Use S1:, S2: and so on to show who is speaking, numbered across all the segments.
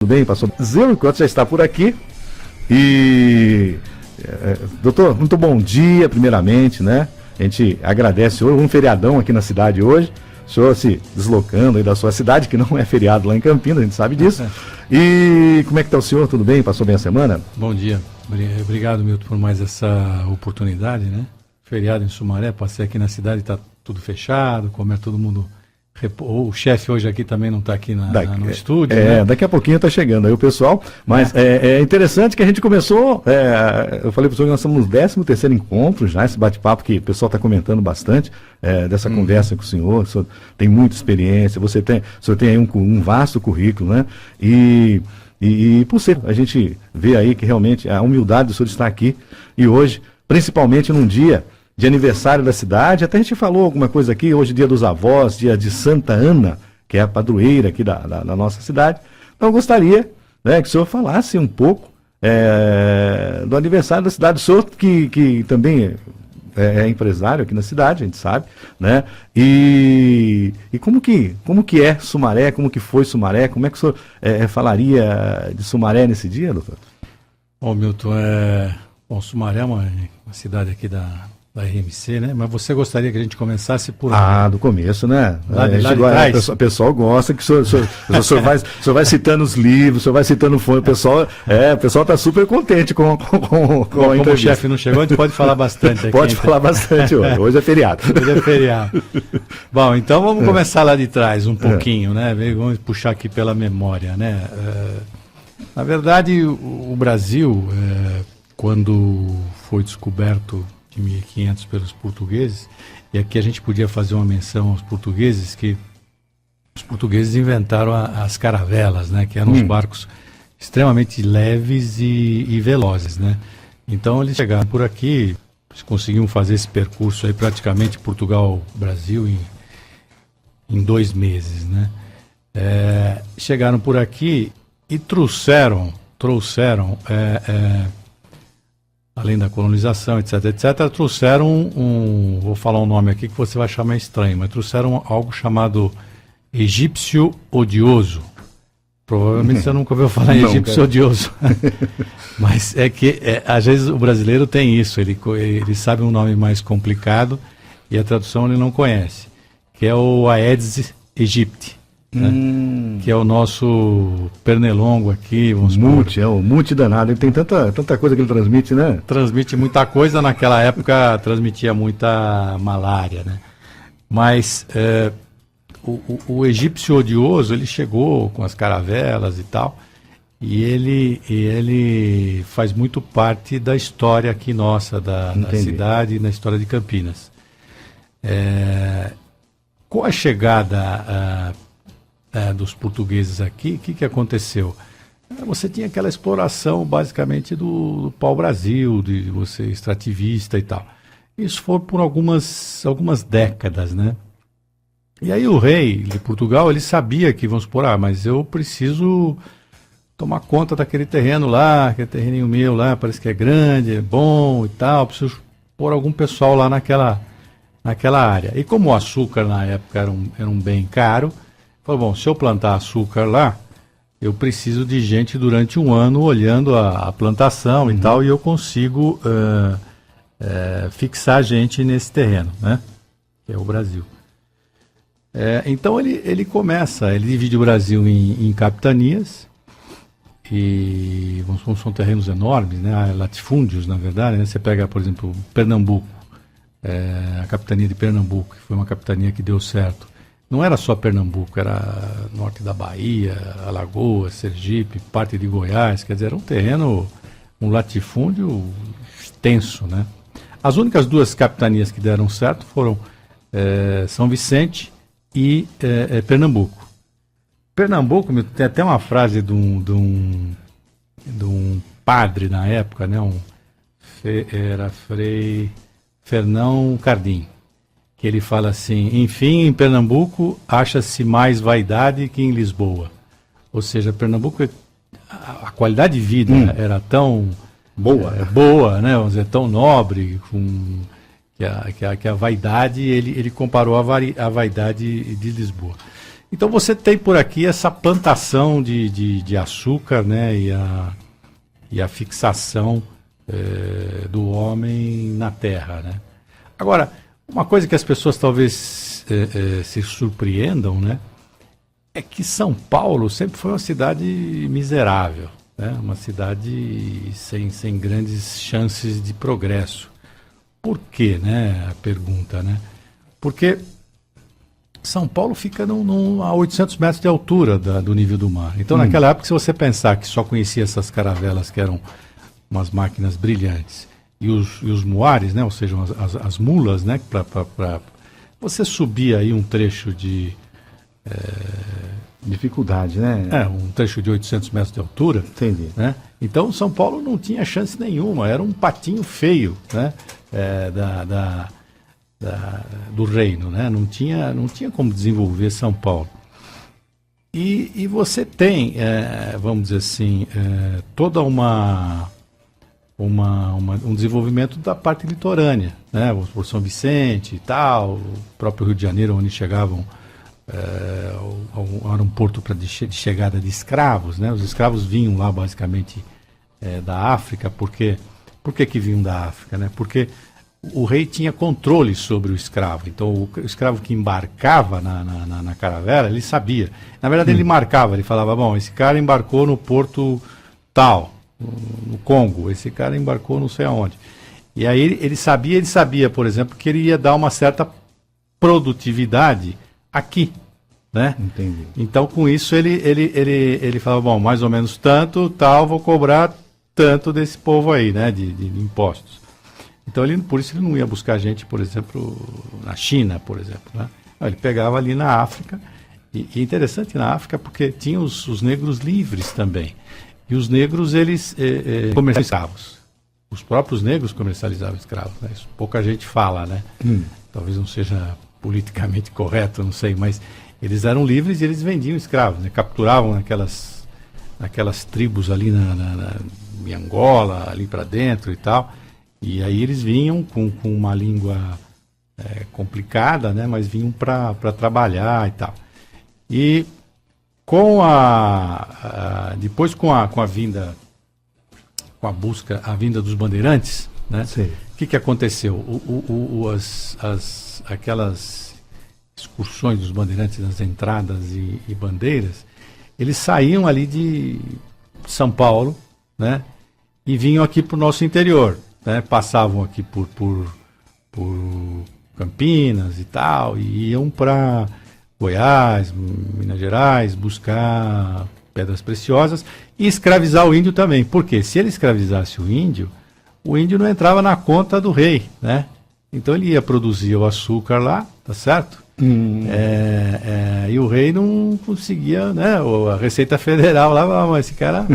S1: Tudo bem, pastor Zeu, enquanto já está por aqui. E, doutor, muito bom dia, primeiramente, né? A gente agradece hoje, um feriadão aqui na cidade hoje. O senhor se deslocando aí da sua cidade, que não é feriado lá em Campinas, a gente sabe disso. E como é que está o senhor? Tudo bem? Passou bem a semana?
S2: Bom dia. Obrigado, Milton, por mais essa oportunidade, né? Feriado em Sumaré, passei aqui na cidade, está tudo fechado, como é todo mundo... O chefe hoje aqui também não está aqui no estúdio. Né?
S1: Daqui a pouquinho está chegando aí o pessoal, mas é interessante que a gente começou, eu falei para o senhor que nós estamos no 13º encontro já, esse bate-papo que o pessoal está comentando bastante, dessa conversa com o senhor tem muita experiência, o senhor tem aí um vasto currículo, né? E por ser, a gente vê aí que realmente a humildade do senhor estar aqui, e hoje, principalmente num dia de aniversário da cidade, até a gente falou alguma coisa aqui, hoje dia dos avós, dia de Santa Ana, que é a padroeira aqui da nossa cidade. Então eu gostaria, né, que o senhor falasse um pouco do aniversário da cidade. O senhor que também é empresário aqui na cidade, a gente sabe, né? E como que é Sumaré, como que foi Sumaré, como é que o senhor falaria de Sumaré nesse dia, doutor?
S2: Bom, Milton, Sumaré é uma cidade aqui da RMC, né? Mas você gostaria que a gente começasse por...
S1: do começo, né?
S2: Lá de trás.
S1: O pessoal gosta que o senhor vai citando os livros, o senhor vai citando o fone, o pessoal está super contente com a entrevista.
S2: Como o chefe não chegou, a gente pode falar bastante aqui.
S1: Pode falar bastante hoje é feriado.
S2: Hoje é feriado. Bom, então vamos começar lá de trás um pouquinho, né? Vamos puxar aqui pela memória, né? Na verdade, o Brasil, quando foi descoberto de 1500 pelos portugueses, e aqui a gente podia fazer uma menção aos portugueses, que os portugueses inventaram as caravelas, né, que eram os barcos extremamente leves e velozes, né? Então eles chegaram por aqui, eles conseguiam fazer esse percurso aí praticamente Portugal-Brasil em 2 meses, né? Chegaram por aqui e trouxeram além da colonização, etc, trouxeram vou falar um nome aqui que você vai achar meio estranho, mas trouxeram algo chamado egípcio odioso. Provavelmente você nunca ouviu falar em egípcio odioso. Mas é que, às vezes, o brasileiro tem isso, ele sabe um nome mais complicado e a tradução ele não conhece, que é o Aedes aegypti. Né? Que é o nosso pernilongo aqui, vamos supor.
S1: O mute danado, ele tem tanta coisa que ele transmite, né?
S2: Transmite muita coisa, naquela época transmitia muita malária, né? Mas o egípcio odioso, ele chegou com as caravelas e tal, e ele faz muito parte da história aqui nossa, da cidade e na história de Campinas. Com a chegada dos portugueses aqui, o que aconteceu? Você tinha aquela exploração basicamente do pau-brasil, de você extrativista e tal. Isso foi por algumas décadas, né? E aí o rei de Portugal, ele sabia que, vamos supor, mas eu preciso tomar conta daquele terreno lá, aquele terreninho meu lá, parece que é grande, é bom e tal, preciso pôr algum pessoal lá naquela área. E como o açúcar na época era um bem caro, falou, bom, se eu plantar açúcar lá, eu preciso de gente durante um ano olhando a plantação e tal, e eu consigo fixar gente nesse terreno, né? Que é o Brasil. Então ele divide o Brasil em capitanias, e são terrenos enormes, né? Latifúndios, na verdade, né? Você pega, por exemplo, Pernambuco, a capitania de Pernambuco, que foi uma capitania que deu certo. Não era só Pernambuco, era norte da Bahia, Alagoas, Sergipe, parte de Goiás, quer dizer, era um terreno, um latifúndio extenso, né? As únicas 2 capitanias que deram certo foram São Vicente e Pernambuco. Pernambuco, tem até uma frase de um padre na época, né? Era Frei Fernão Cardim, que ele fala assim, enfim, em Pernambuco acha-se mais vaidade que em Lisboa. Ou seja, Pernambuco, a qualidade de vida era tão boa, né? Vamos dizer, tão nobre, que a vaidade, ele comparou a vaidade de Lisboa. Então você tem por aqui essa plantação de açúcar, né, e a fixação do homem na terra, né? Agora, uma coisa que as pessoas talvez se surpreendam, né, é que São Paulo sempre foi uma cidade miserável, né, uma cidade sem grandes chances de progresso. Por quê, né, a pergunta, né? Porque São Paulo fica a 800 metros de altura do nível do mar. Então, naquela época, se você pensar que só conhecia essas caravelas, que eram umas máquinas brilhantes, e os muares, né, ou seja, as mulas, né, você subia aí um trecho de...
S1: dificuldade, né?
S2: um trecho de 800 metros de altura.
S1: Entendi.
S2: Né? Então, São Paulo não tinha chance nenhuma, era um patinho feio, né, do reino, né? Não tinha como desenvolver São Paulo. E você tem, vamos dizer assim, toda um desenvolvimento da parte litorânea, né? Por São Vicente e tal, o próprio Rio de Janeiro, onde chegavam, era um porto de chegada de escravos, né? Os escravos vinham lá basicamente da África. Por que vinham da África, né? Porque o rei tinha controle sobre o escravo. Então, o escravo que embarcava na caravela, ele sabia. Na verdade, ele marcava, ele falava, bom, esse cara embarcou no porto tal, no Congo, esse cara embarcou não sei aonde. E aí ele sabia, por exemplo, que ele ia dar uma certa produtividade aqui, né?
S1: Entendi.
S2: Então, com isso, ele falava, bom, mais ou menos tanto, tal, vou cobrar tanto desse povo aí, né, de impostos. Então, por isso ele não ia buscar gente, por exemplo, na China, por exemplo, né? Não, ele pegava ali na África, e é interessante na África porque tinha os negros livres também. E os negros, eles comercializavam escravos. Os próprios negros comercializavam escravos, né? Isso pouca gente fala, né? Talvez não seja politicamente correto, não sei, mas eles eram livres e eles vendiam escravos, né? Capturavam naquelas tribos ali em Angola, ali para dentro e tal. E aí eles vinham com uma língua complicada, né? Mas vinham para trabalhar e tal. E depois com a vinda, com a vinda dos bandeirantes, né? O que aconteceu? Aquelas excursões dos bandeirantes nas entradas e bandeiras, eles saíam ali de São Paulo, né? E vinham aqui para o nosso interior. Né, passavam aqui por Campinas e tal, e iam para Goiás, Minas Gerais, buscar pedras preciosas e escravizar o índio também. Porque se ele escravizasse o índio não entrava na conta do rei, né? Então ele ia produzir o açúcar lá, tá certo? E o rei não conseguia, né? A Receita Federal lá, mas esse cara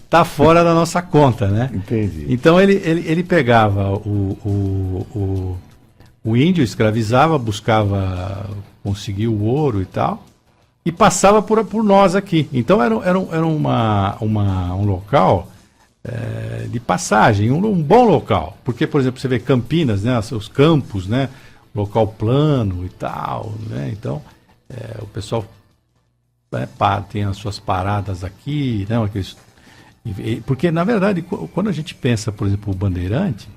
S2: tá fora da nossa conta, né?
S1: Entendi.
S2: Então ele pegava o índio, escravizava, buscava conseguir o ouro e tal, e passava por nós aqui. Então era um local de passagem, um bom local. Porque, por exemplo, você vê Campinas, né? Os campos, né? Local plano e tal, né? Então, o pessoal tem as suas paradas aqui, né? Porque, na verdade, quando a gente pensa, por exemplo, o bandeirante,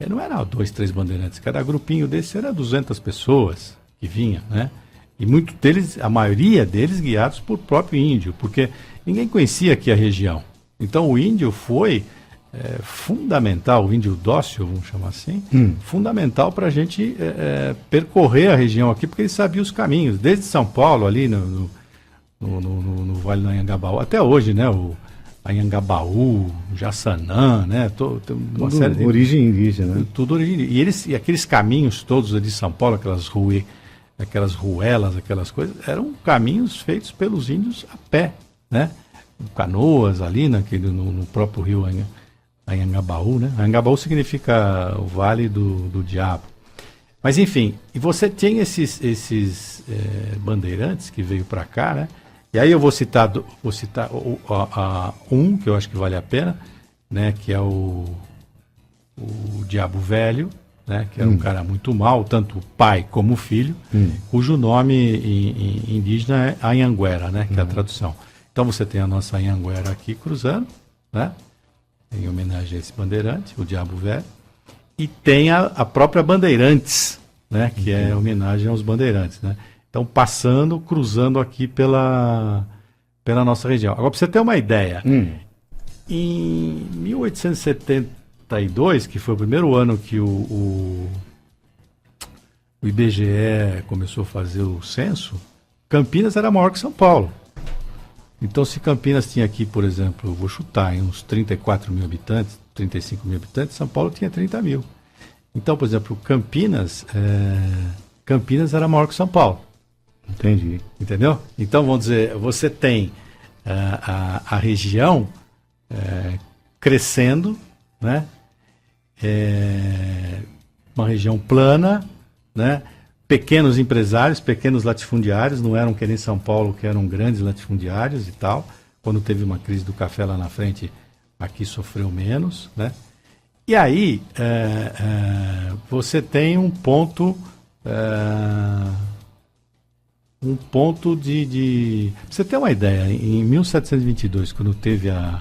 S2: não era 2, 3 bandeirantes, cada grupinho desse era 200 pessoas que vinha, né? E muitos deles, a maioria deles guiados por próprio índio, porque ninguém conhecia aqui a região. Então, o índio foi fundamental, o índio dócil, vamos chamar assim, fundamental para a gente percorrer a região aqui, porque ele sabia os caminhos, desde São Paulo, ali no Vale do Anhangabaú, até hoje, né? O Anhangabaú, Jaçanã, né?
S1: Uma série de origem indígena, né?
S2: Tudo origem indígena. E aqueles caminhos todos de São Paulo, aquelas ruelas, aquelas coisas, eram caminhos feitos pelos índios a pé, né? Canoas ali, no próprio rio Anhangabaú, né? Anhangabaú significa o Vale do Diabo. Mas enfim, e você tem esses bandeirantes que veio para cá, né? E aí eu vou citar um que eu acho que vale a pena, né? Que é o Diabo Velho, né, que era um cara muito mau, tanto o pai como o filho, cujo nome indígena é Anhanguera, né, que é a tradução. Então você tem a nossa Anhanguera aqui cruzando, né, em homenagem a esse bandeirante, o Diabo Velho, e tem a própria Bandeirantes, né, que é homenagem aos bandeirantes, né. Então passando, cruzando aqui pela nossa região. Agora, para você ter uma ideia, em 1872, que foi o primeiro ano que o IBGE começou a fazer o censo, Campinas era maior que São Paulo. Então, se Campinas tinha aqui, por exemplo, eu vou chutar, uns 34 mil habitantes, 35 mil habitantes, São Paulo tinha 30 mil. Então, por exemplo, Campinas era maior que São Paulo.
S1: Entendi.
S2: Entendeu? Então, vamos dizer, você tem a região crescendo, né? Uma região plana, né? Pequenos empresários, pequenos latifundiários, não eram que nem São Paulo, que eram grandes latifundiários e tal. Quando teve uma crise do café lá na frente, aqui sofreu menos, né? E aí, você tem um ponto de... Pra você ter uma ideia, em 1722, quando teve a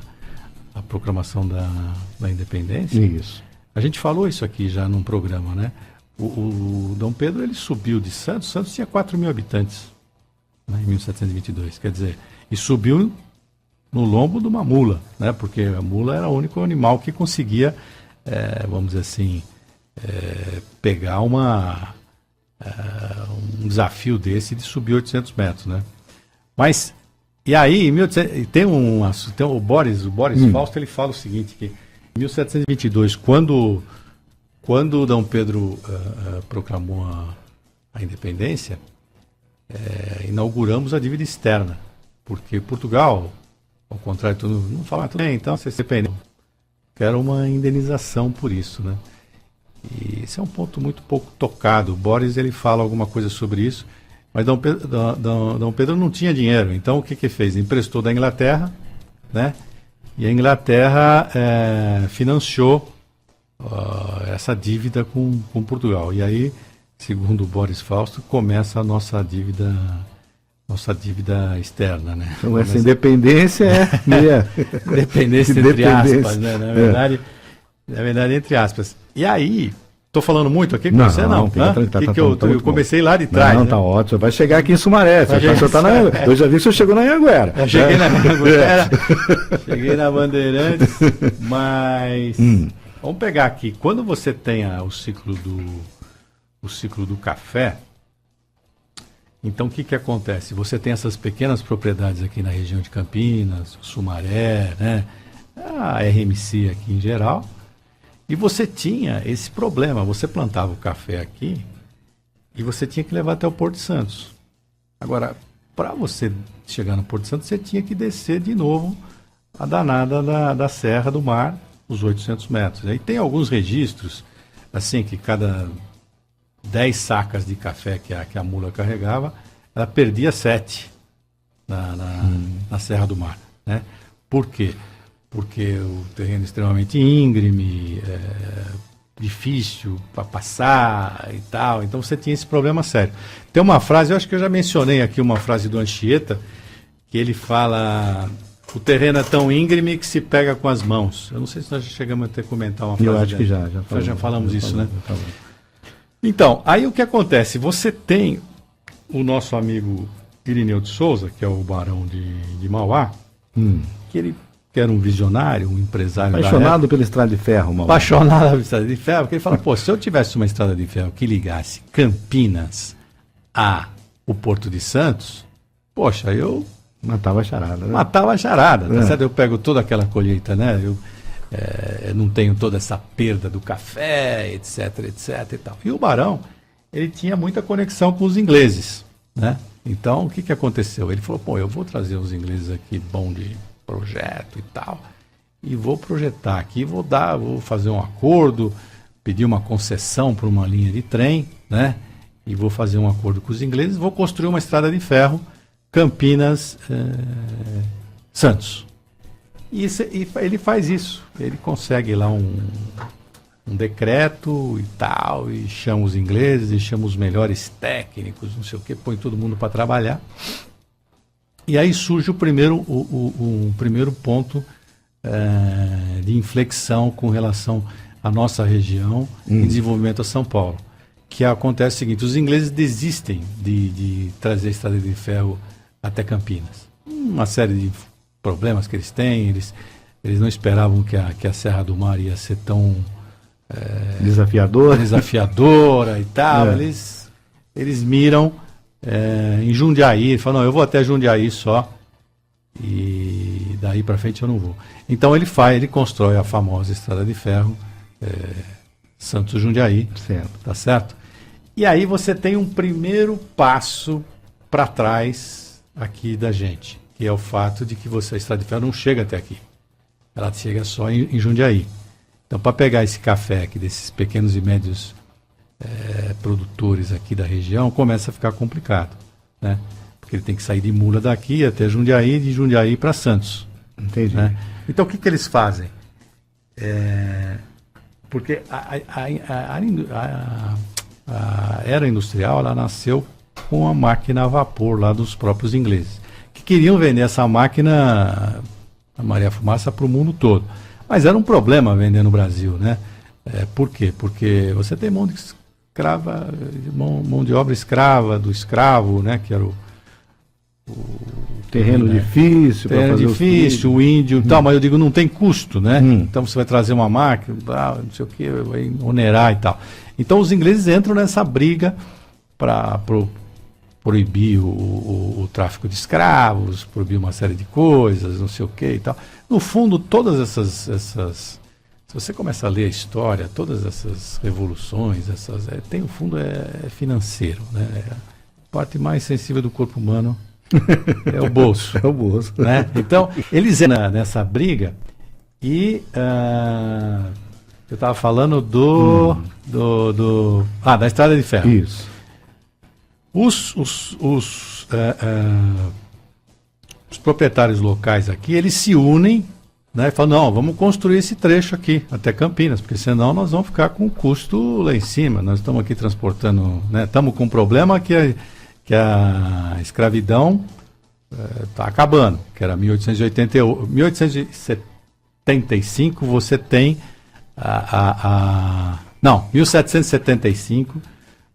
S2: proclamação da independência,
S1: Isso.
S2: a gente falou isso aqui já num programa, né? O Dom Pedro, ele subiu de Santos tinha 4 mil habitantes, né, em 1722, quer dizer, e subiu no lombo de uma mula, né? Porque a mula era o único animal que conseguia, vamos dizer assim, pegar um desafio desse de subir 800 metros, né? Mas, e aí, tem o Boris Fausto, ele fala o seguinte, que em 1722, quando o Dom Pedro proclamou a independência, inauguramos a dívida externa, porque Portugal, ao contrário, não fala, tudo bem, então você se dependeu. Quero uma indenização por isso, né? E esse é um ponto muito pouco tocado. O Boris, ele fala alguma coisa sobre isso, mas Dom Pedro não tinha dinheiro. Então, o que fez? Emprestou da Inglaterra, né? E a Inglaterra financiou essa dívida com Portugal. E aí, segundo o Boris Fausto, começa a nossa dívida externa, né?
S1: Então, essa independência é meia...
S2: Independência entre aspas, né? Na verdade, entre aspas. E aí, estou falando muito aqui com você? Não, eu comecei lá de trás.
S1: Não, né? Tá ótimo. Vai chegar aqui em Sumaré. Eu já vi que você chegou na Anhanguera.
S2: Eu cheguei na Anhanguera, cheguei na Bandeirantes, mas vamos pegar aqui. Quando você tem o ciclo do café, então o que acontece? Você tem essas pequenas propriedades aqui na região de Campinas, Sumaré, né? A RMC aqui em geral. E você tinha esse problema, você plantava o café aqui e você tinha que levar até o Porto de Santos. Agora, para você chegar no Porto de Santos, você tinha que descer de novo a danada da Serra do Mar, os 800 metros. Aí tem alguns registros, assim, que cada 10 sacas de café que a mula carregava, ela perdia 7 na Serra do Mar, né? Por quê? Porque o terreno é extremamente íngreme, difícil para passar e tal. Então você tinha esse problema sério. Tem uma frase, eu acho que eu já mencionei aqui uma frase do Anchieta, que ele fala: o terreno é tão íngreme que se pega com as mãos. Eu não sei se nós já chegamos a comentar uma frase.
S1: Eu acho que
S2: já falamos isso, né? Então, aí o que acontece? Você tem o nosso amigo Irineu de Souza, que é o barão de Mauá, que era um visionário, um empresário.
S1: Apaixonado pela estrada de ferro, Mauá.
S2: Apaixonado pela estrada de ferro, porque ele fala, se eu tivesse uma estrada de ferro que ligasse Campinas ao Porto de Santos, poxa, eu...
S1: Matava a charada, né?
S2: Matava a charada, tá certo? Eu pego toda aquela colheita, né? Eu não tenho toda essa perda do café, etc e tal. E o barão, ele tinha muita conexão com os ingleses, né? Então, o que aconteceu? Ele falou, eu vou trazer os ingleses aqui, bom de projeto e tal, e vou projetar aqui, vou fazer um acordo, pedir uma concessão para uma linha de trem, né? E vou fazer um acordo com os ingleses, vou construir uma estrada de ferro, Campinas, Santos. E ele faz isso, ele consegue lá um decreto e tal, e chama os ingleses, e chama os melhores técnicos, não sei o que, põe todo mundo para trabalhar. E aí surge o primeiro ponto de inflexão com relação à nossa região e desenvolvimento a São Paulo. Que acontece o seguinte, os ingleses desistem de trazer a estrada de ferro até Campinas. Uma série de problemas que eles têm, eles não esperavam que a Serra do Mar ia ser tão desafiadora e tal. Eles miram em Jundiaí, falam, não, eu vou até Jundiaí só e daí para frente eu não vou. Então ele constrói a famosa estrada de ferro Santos-Jundiaí, tá certo? E aí você tem um primeiro passo para trás aqui da gente, que é o fato de que a estrada de ferro não chega até aqui. Ela chega só em Jundiaí. Então, para pegar esse café aqui desses pequenos e médios produtores aqui da região, começa a ficar complicado, né? Porque ele tem que sair de Mula daqui até Jundiaí, de Jundiaí para Santos.
S1: Entendi.
S2: Né? Então, o que eles fazem? Porque a era industrial, ela nasceu com a máquina a vapor lá dos próprios ingleses, que queriam vender essa máquina, a Maria Fumaça, para o mundo todo. Mas era um problema vender no Brasil, né? Por quê? Porque você tem mão de obra escrava, do escravo, né? Que era o
S1: terreno difícil,
S2: terreno difícil, o índio e tal, mas eu digo, não tem custo, né? Então você vai trazer uma máquina, não sei o que, vai onerar e tal. Então os ingleses entram nessa briga para proibir o tráfico de escravos, proibir uma série de coisas, não sei o que e tal. No fundo, todas essas se você começa a ler a história, todas essas revoluções, tem o fundo financeiro, né? A parte mais sensível do corpo humano é o bolso.
S1: É o bolso.
S2: Né? Então, eles entram nessa briga e eu estava falando da Estrada de Ferro.
S1: Isso.
S2: Os proprietários locais aqui, eles se unem, né, e falam, não, vamos construir esse trecho aqui até Campinas, porque senão nós vamos ficar com o custo lá em cima. Nós estamos aqui transportando, né, estamos com um problema que a escravidão está acabando, que era 1888, 1875 você tem 1775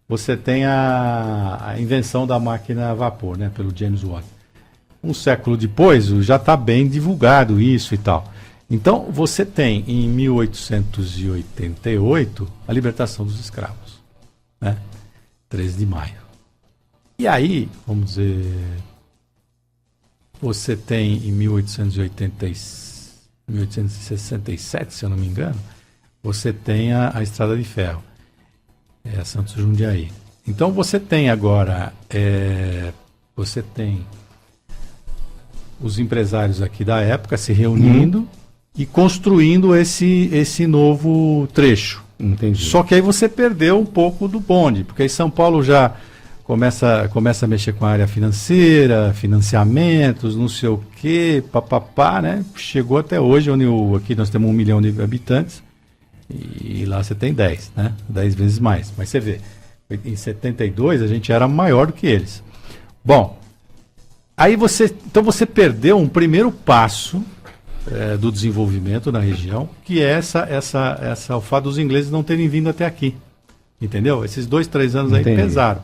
S2: você tem a invenção da máquina a vapor, né, pelo James Watt. Um século depois já está bem divulgado isso e tal. Então você tem em 1888 a libertação dos escravos, né, 13 de maio. E aí, vamos dizer, você tem em 1867, se eu não me engano, você tem a Estrada de Ferro, Santos Jundiaí. Então você tem agora, você tem os empresários aqui da época se reunindo e construindo esse novo trecho.
S1: Entendi.
S2: Só que aí você perdeu um pouco do bonde, porque aí São Paulo já começa a mexer com a área financeira, financiamentos, não sei o quê, papapá, né? Chegou até hoje, onde aqui nós temos 1 milhão de habitantes, e lá você tem 10, né? 10 vezes mais. Mas você vê, em 72 a gente era maior do que eles. Bom, aí você perdeu um primeiro passo do desenvolvimento na região, que é o fato dos ingleses não terem vindo até aqui. Entendeu? Esses 2, 3 anos aí pesaram.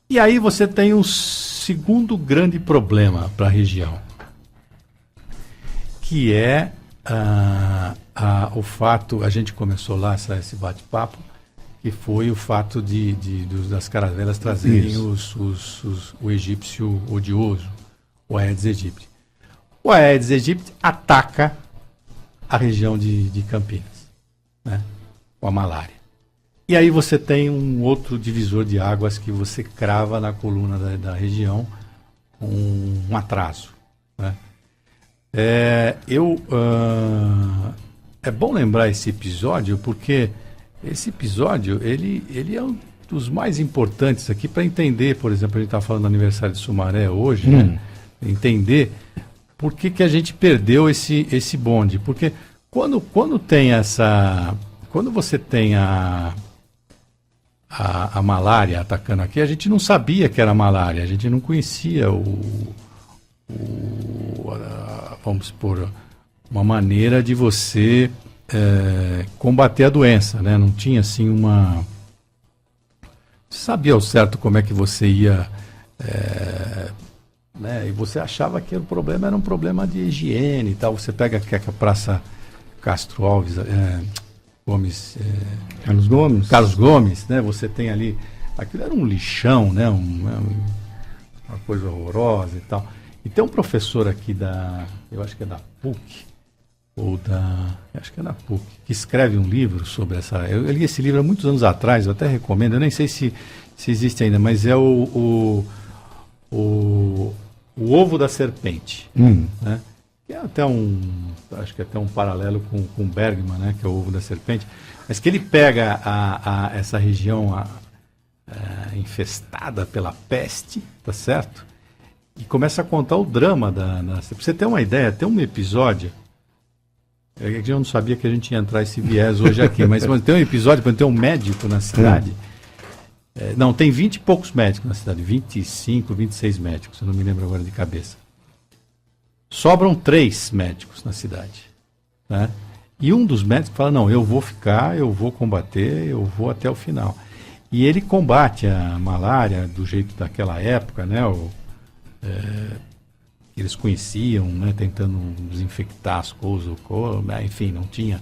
S2: E aí você tem um segundo grande problema para a região, que é o fato, a gente começou lá esse bate-papo, que foi o fato das caravelas trazerem o egípcio odioso, o Aedes aegypti. O Aedes aegypti ataca a região de Campinas, né, com a malária. E aí você tem um outro divisor de águas que você crava na coluna da região, um atraso, né? É bom lembrar esse episódio, porque esse episódio ele é um dos mais importantes aqui para entender, por exemplo, a gente está falando do aniversário de Sumaré hoje, né? Entender por que a gente perdeu esse bonde. Porque quando tem quando você tem a malária atacando aqui, a gente não sabia que era malária, a gente não conhecia vamos supor, uma maneira de você combater a doença, né? Não tinha assim você sabia ao certo como é que você ia, né? E você achava que o problema era um problema de higiene e tal. Você pega a Praça Castro Alves, Carlos Gomes, né? Você tem ali, aquilo era um lixão, né? Uma coisa horrorosa e tal. E tem um professor aqui eu acho que é da PUC, acho que é da PUC, que escreve um livro sobre eu li esse livro há muitos anos atrás, eu até recomendo, eu nem sei se existe ainda, mas é o ovo da serpente, né? Que é até acho que é até um paralelo com Bergman, né? Que é o ovo da serpente, mas que ele pega essa região infestada pela peste, tá certo? E começa a contar o drama pra você ter uma ideia, tem um episódio, eu não sabia que a gente ia entrar esse viés hoje aqui, mas tem um episódio, quando tem um médico na cidade, não, tem 20 e poucos médicos na cidade, 25, 26 médicos, eu não me lembro agora de cabeça. Sobram 3 médicos na cidade, né? E um dos médicos fala, não, eu vou ficar, eu vou combater, eu vou até o final. E ele combate a malária do jeito daquela época, né? Eles conheciam, né? Tentando desinfectar as coisas, enfim, não tinha,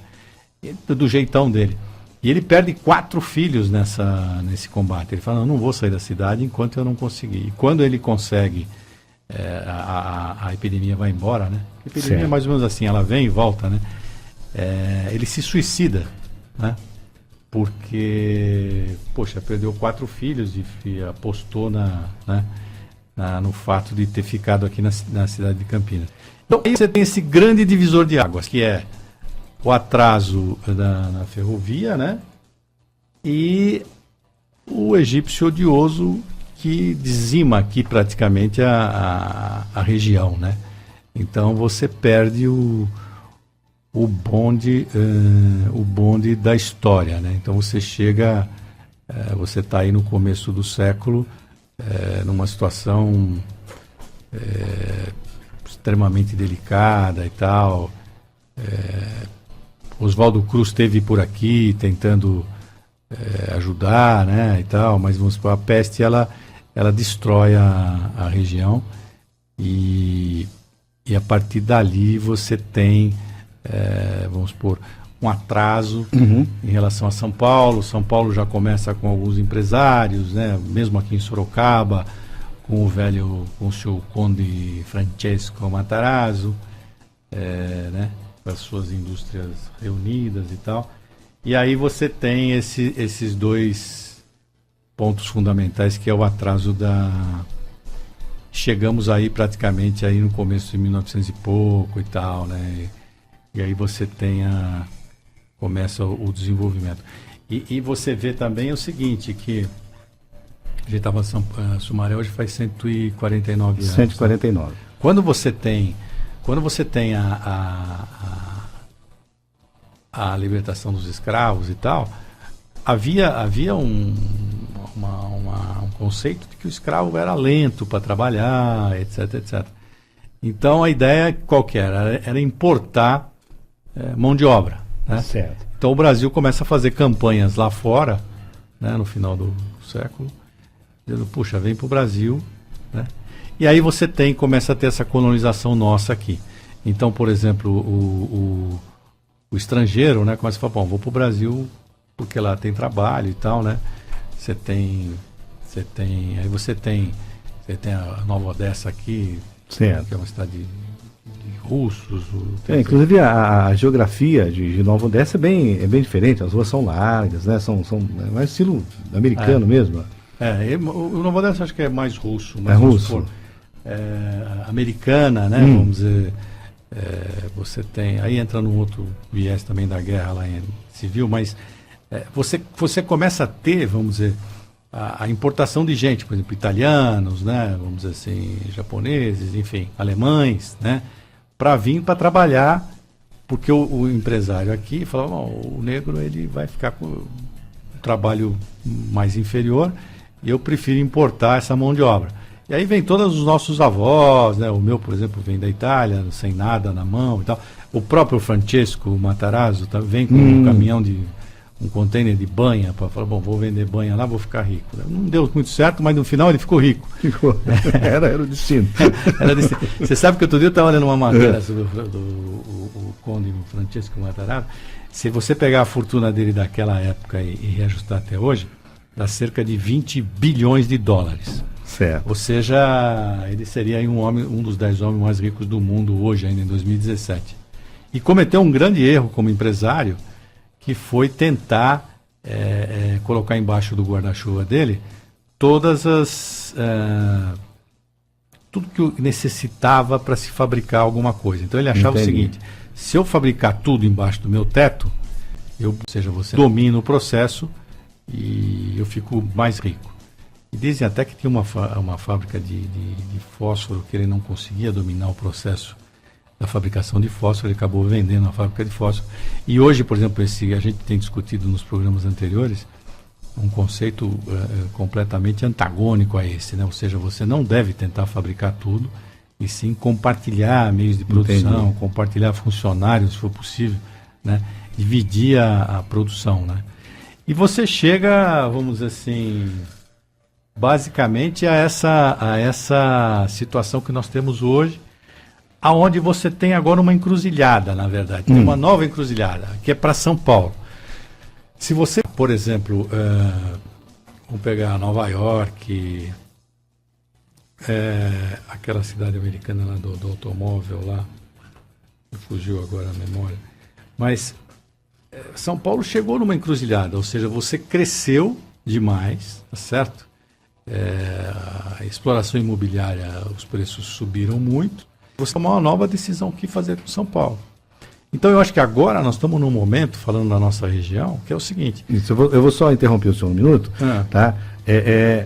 S2: do jeitão dele. E ele perde 4 filhos nesse combate. Ele fala, não vou sair da cidade enquanto eu não conseguir. E quando ele consegue, a epidemia vai embora, né? A epidemia é mais ou menos assim, ela vem e volta, né? Ele se suicida, né? Porque, poxa, perdeu 4 filhos e apostou no fato de ter ficado aqui na cidade de Campinas. Então, aí você tem esse grande divisor de águas, que é o atraso na ferrovia, né? E o egípcio odioso que dizima aqui praticamente a região, né? Então você perde o bonde da história, né? Então você chega, você está aí no começo do século, numa situação extremamente delicada e tal. Oswaldo Cruz esteve por aqui tentando ajudar, né, e tal, mas vamos supor, a peste ela destrói a região e a partir dali você tem, vamos supor, um atraso em relação a São Paulo. São Paulo já começa com alguns empresários, né, mesmo aqui em Sorocaba, com o seu Conde Francesco Matarazzo, né, com as suas indústrias reunidas e tal. E aí você tem esses 2 pontos fundamentais, que é o atraso Chegamos aí praticamente aí no começo de 1900 e pouco e tal, né? E aí você começa o desenvolvimento. E você vê também o seguinte, que a gente estava em Sumaré, hoje faz 149 anos.
S1: 149.
S2: Né? Quando você tem a libertação dos escravos e tal, havia um conceito de que o escravo era lento para trabalhar, etc, etc. Então a ideia qual que era? Era importar mão de obra, né?
S1: Certo.
S2: Então o Brasil começa a fazer campanhas lá fora, né, no final do século, dizendo, puxa, vem para o Brasil, né? E aí você começa a ter essa colonização nossa aqui. Então, por exemplo, o estrangeiro, né, começa a falar, bom, vou para o Brasil porque lá tem trabalho e tal, né? Você tem a Nova Odessa aqui,
S1: certo,
S2: que é uma cidade de russos.
S1: Inclusive a geografia de Nova Odessa é bem diferente, as ruas são largas, né? São mais estilo americano mesmo.
S2: O Nova Odessa acho que é mais russo.
S1: É russo.
S2: Americana, né? Vamos dizer. Você tem, aí entra num outro viés também da guerra lá em civil, mas você começa a ter, vamos dizer, a importação de gente, por exemplo, italianos, né? Vamos dizer assim, japoneses, enfim, alemães, né? Para vir para trabalhar porque o empresário aqui falava, o negro ele vai ficar com um trabalho mais inferior e eu prefiro importar essa mão de obra. E aí vem todos os nossos avós, né? O meu, por exemplo, vem da Itália, sem nada na mão e tal. O próprio Francesco Matarazzo vem com um caminhão um container de banha para falar, bom, vou vender banha lá, vou ficar rico. Não deu muito certo, mas no final ele ficou rico.
S1: Era o destino.
S2: Era destino. Você sabe que outro dia eu estava lendo uma matéria sobre o conde Francesco Matarazzo. Se você pegar a fortuna dele daquela época e reajustar até hoje, dá cerca de 20 bilhões de dólares.
S1: Certo.
S2: Ou seja, ele seria aí um dos 10 homens mais ricos do mundo hoje, ainda em 2017. E cometeu um grande erro como empresário, que foi tentar colocar embaixo do guarda-chuva dele tudo que necessitava para se fabricar alguma coisa. Então ele achava o seguinte, se eu fabricar tudo embaixo do meu teto, ou seja, você domina o processo e eu fico mais rico. E dizem até que tinha uma fábrica de fósforo que ele não conseguia dominar o processo da fabricação de fósforo, ele acabou vendendo a fábrica de fósforo. E hoje, por exemplo, a gente tem discutido nos programas anteriores um conceito completamente antagônico a esse, né? Ou seja, você não deve tentar fabricar tudo, e sim compartilhar meios de produção, compartilhar funcionários, se for possível, né? Dividir a produção, né? E você chega, vamos dizer assim, basicamente a essa situação que nós temos hoje, aonde você tem agora uma encruzilhada, na verdade, tem uma nova encruzilhada, que é para São Paulo. Se você, por exemplo, vamos pegar Nova York, aquela cidade americana lá do automóvel lá, me fugiu agora a memória, mas São Paulo chegou numa encruzilhada, ou seja, você cresceu demais, tá certo? A exploração imobiliária, os preços subiram muito, você tomou uma nova decisão o que fazer com São Paulo. Então eu acho que agora nós estamos num momento, falando da nossa região, que é o seguinte...
S1: Isso, eu vou só interromper o senhor um minuto, tá?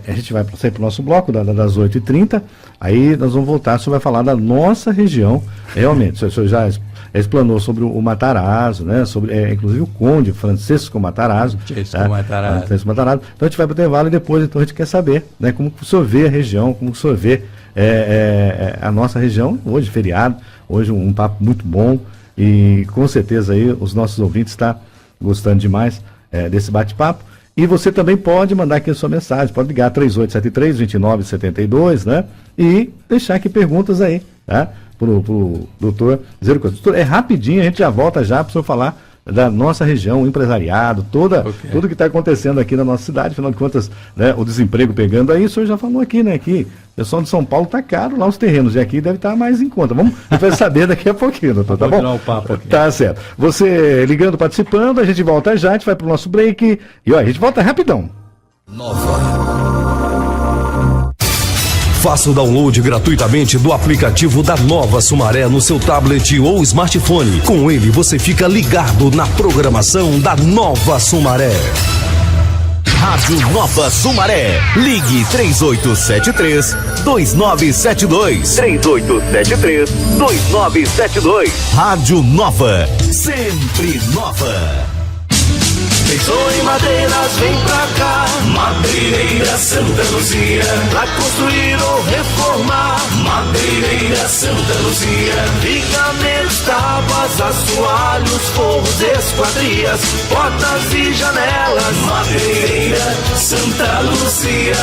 S1: A gente vai sair para o nosso bloco das 8h30, aí nós vamos voltar, o senhor vai falar da nossa região, realmente, o senhor já explanou sobre o Matarazzo, né? Sobre, inclusive o conde Francesco Matarazzo. Francesco Matarazzo. Então a gente vai para o intervalo e depois então a gente quer saber, né, como o senhor vê a região, como o senhor vê a nossa região, hoje feriado, hoje um papo muito bom, e com certeza aí os nossos ouvintes estão gostando demais desse bate-papo. E você também pode mandar aqui a sua mensagem, pode ligar 3873-2972, né? E deixar aqui perguntas aí, tá? Pro doutor Zero Costa. Doutor, rapidinho, a gente já volta já para o senhor falar da nossa região, o empresariado, tudo que está acontecendo aqui na nossa cidade, afinal de contas, né, o desemprego pegando aí, o senhor já falou aqui, né, que o pessoal de São Paulo está caro lá os terrenos, e aqui deve estar mais em conta. A gente vai saber daqui a pouquinho, doutor, tá bom?
S2: O papo aqui.
S1: Tá certo. Você ligando, participando, a gente volta já, a gente vai para o nosso break, e ó, a gente volta rapidão.
S3: Faça o download gratuitamente do aplicativo da Nova Sumaré no seu tablet ou smartphone. Com ele você fica ligado na programação da Nova Sumaré. Rádio Nova Sumaré. Ligue 3873-2972. 3873-2972. Rádio Nova. Sempre nova.
S4: Pensou em madeiras, vem pra cá. Madeireira Santa Luzia. Pra construir ou reformar. Madeireira Santa Luzia. Vigameiros, tábuas, assoalhos, forros, esquadrias, portas e janelas. Madeireira Santa Luzia.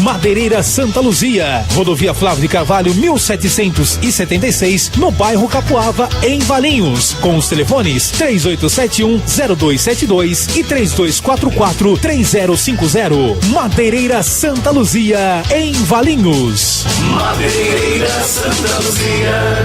S5: Madeireira Santa Luzia. Rodovia Flávio de Carvalho, 1776, no bairro Capuava, em Valinhos. Com os telefones 3871-0272 e 3244-3050. Madeireira Santa Luzia, em Valinhos.
S4: Madeireira Santa Luzia.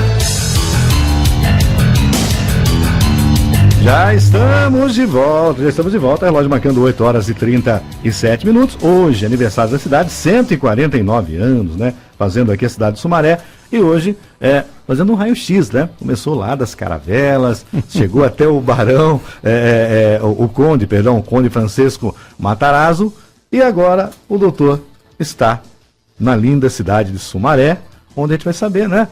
S1: Já estamos de volta, relógio marcando 8h37. Hoje, aniversário da cidade, 149 anos, né? Fazendo aqui a cidade de Sumaré. E hoje, fazendo um raio-x, né? Começou lá das caravelas, chegou até o barão, o conde Francesco Matarazzo. E agora o doutor está na linda cidade de Sumaré, onde a gente vai saber, né?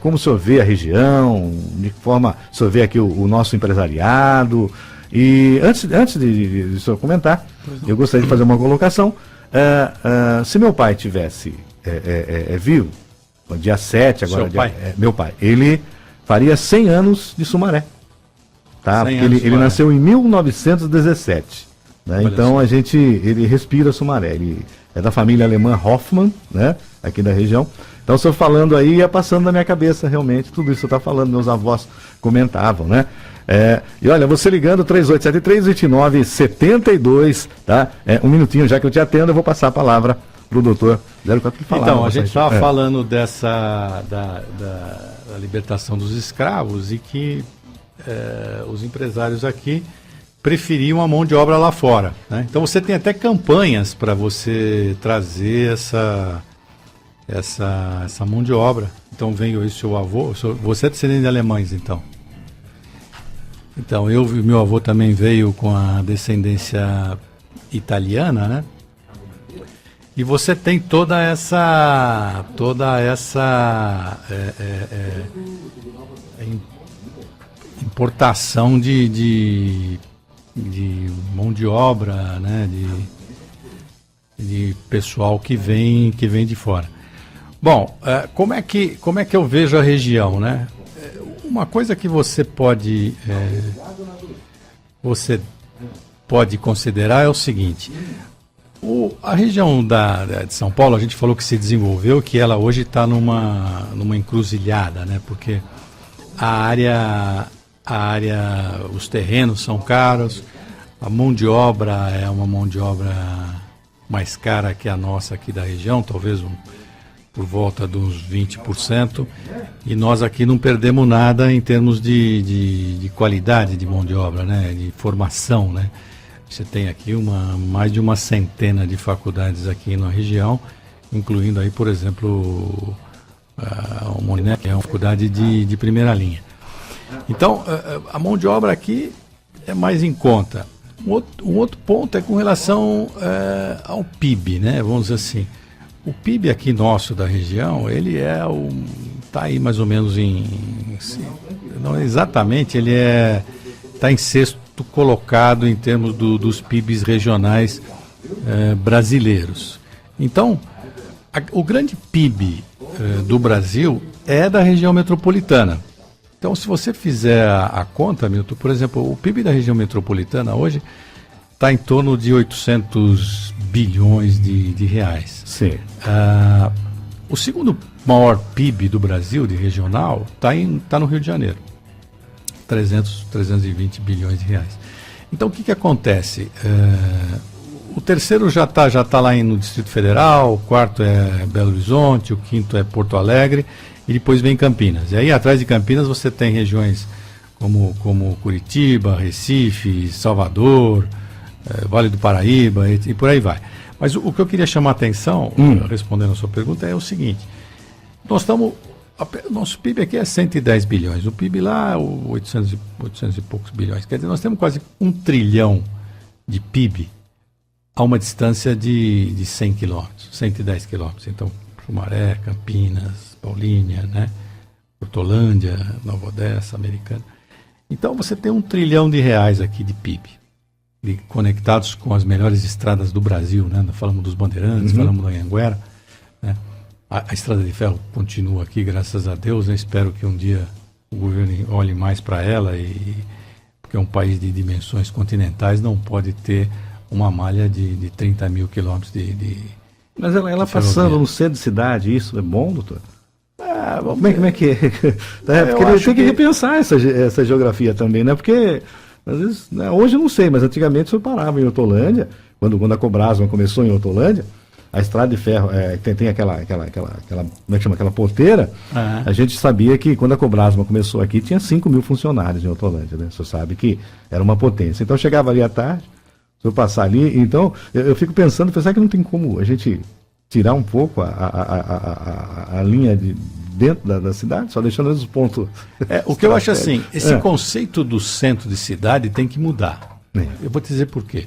S1: Como o senhor vê a região, de que forma o senhor vê aqui o nosso empresariado. E antes de o senhor comentar, eu gostaria de fazer uma colocação. Se meu pai tivesse vivo, no dia 7, agora... meu pai, ele faria 100 anos de Sumaré. Tá? Porque ele nasceu em 1917. Né? Então ele respira Sumaré. Ele é da família alemã Hoffmann, né? Aqui da região. Então o senhor falando aí ia passando na minha cabeça realmente tudo isso que o senhor está falando, meus avós comentavam, né? E olha, você ligando 3873-2972, tá? Um minutinho já que eu te atendo, eu vou passar a palavra para o doutor 04 falar.
S2: Então, a gente estava falando da libertação dos escravos e que os empresários aqui preferiam a mão de obra lá fora, né? Então você tem até campanhas para você trazer essa mão de obra. Então veio o seu avô, você é descendente de alemães, então. Então meu avô também veio com a descendência italiana, né? E você tem toda essa importação de mão de obra, né? De pessoal que vem de fora. Bom, como é que eu vejo a região, né? Uma coisa que você pode considerar é o seguinte: a região de São Paulo, a gente falou que se desenvolveu, que ela hoje está numa encruzilhada, né? Porque a área, os terrenos são caros, a mão de obra é uma mão de obra mais cara que a nossa aqui da região, talvez por volta de uns 20%, e nós aqui não perdemos nada em termos de qualidade de mão de obra, né? De formação, né? Você tem aqui mais de uma centena de faculdades aqui na região, incluindo aí, por exemplo, a Monet, que é uma faculdade de primeira linha. Então, a mão de obra aqui é mais em conta. Um outro ponto é com relação ao PIB, né? Vamos dizer assim. O PIB aqui nosso da região, ele está aí mais ou menos não exatamente, ele está em sexto colocado em termos dos PIBs regionais brasileiros. Então, o grande PIB do Brasil é da região metropolitana. Então, se você fizer a conta, Milton, por exemplo, o PIB da região metropolitana hoje está em torno de 800 bilhões de reais.
S1: Sim.
S2: O segundo maior PIB do Brasil, de regional, está no Rio de Janeiro. 320 bilhões de reais. Então, o que acontece? O terceiro já tá lá no Distrito Federal, o quarto é Belo Horizonte, o quinto é Porto Alegre, e depois vem Campinas. E aí, atrás de Campinas, você tem regiões como Curitiba, Recife, Salvador, Vale do Paraíba, e por aí vai. Mas o que eu queria chamar a atenção, respondendo a sua pergunta, é o seguinte: nosso PIB aqui é 110 bilhões, o PIB lá é 800 e poucos bilhões. Quer dizer, nós temos quase 1 trilhão de PIB a uma distância de 100 quilômetros, 110 quilômetros. Então, Sumaré, Campinas, Paulínia, né? Hortolândia, Nova Odessa, Americana. Então, você tem 1 trilhão de reais aqui de PIB, conectados com as melhores estradas do Brasil, né? Falamos dos Bandeirantes, falamos do Anhanguera, né? A estrada de ferro continua aqui, graças a Deus. Eu espero que um dia o governo olhe mais para ela, porque um país de dimensões continentais não pode ter uma malha de 30 mil quilômetros
S1: Mas ela passando no centro de cidade, isso é bom, doutor? Como é que é? Porque tem que repensar essa geografia também, né? Porque às vezes, né, hoje eu não sei, mas antigamente você parava em Hortolândia, quando a Cobrasma começou em Hortolândia, a estrada de ferro, tem aquela como é que chama, aquela ponteira, a gente sabia que quando a Cobrasma começou aqui, tinha 5 mil funcionários em Hortolândia, né? Você sabe que era uma potência. Então chegava ali à tarde, se eu passar ali, então eu fico pensando, será que não tem como a gente tirar um pouco a linha dentro da cidade, só deixando os pontos...
S2: o que eu acho assim, esse conceito do centro de cidade tem que mudar. Eu vou te dizer por quê.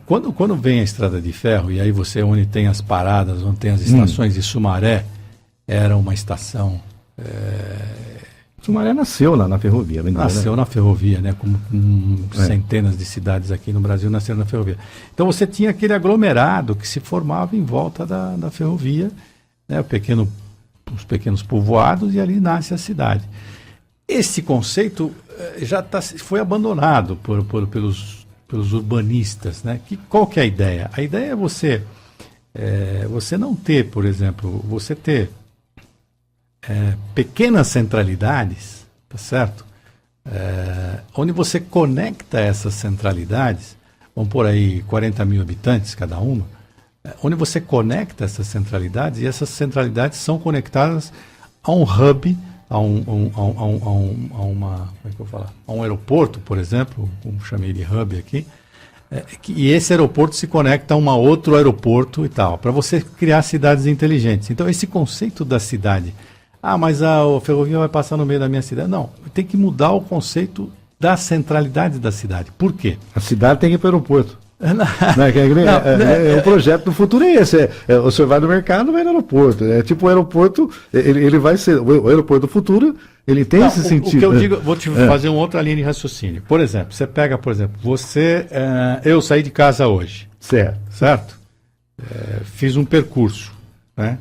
S2: Quando vem a estrada de ferro, e aí onde tem as paradas, onde tem as estações de Sumaré, era uma estação...
S1: Sumaré nasceu lá na ferrovia.
S2: Nasceu na ferrovia, né? Como centenas de cidades aqui no Brasil nasceram na ferrovia. Então você tinha aquele aglomerado que se formava em volta da ferrovia, né? Os pequenos povoados, e ali nasce a cidade. Esse conceito foi abandonado pelos urbanistas, né? Qual que é a ideia? A ideia é você não ter, por exemplo, você ter pequenas centralidades, tá certo? Onde você conecta essas centralidades, vamos por aí 40 mil habitantes cada uma, onde você conecta essas centralidades, e essas centralidades são conectadas a um hub, a um aeroporto, por exemplo, como chamei de hub aqui, e esse aeroporto se conecta a um outro aeroporto e tal, para você criar cidades inteligentes. Então esse conceito da cidade, mas a ferrovia vai passar no meio da minha cidade. Não, tem que mudar o conceito da centralidade da cidade. Por quê?
S1: A cidade tem que ir para o aeroporto. O projeto do futuro é esse. O senhor vai no mercado, vai no aeroporto. É tipo o aeroporto, ele vai ser. O aeroporto do futuro, ele tem esse sentido.
S2: O que eu digo, vou te fazer uma outra linha de raciocínio. Por exemplo, você pega, eu saí de casa hoje. Certo? Fiz um percurso, né?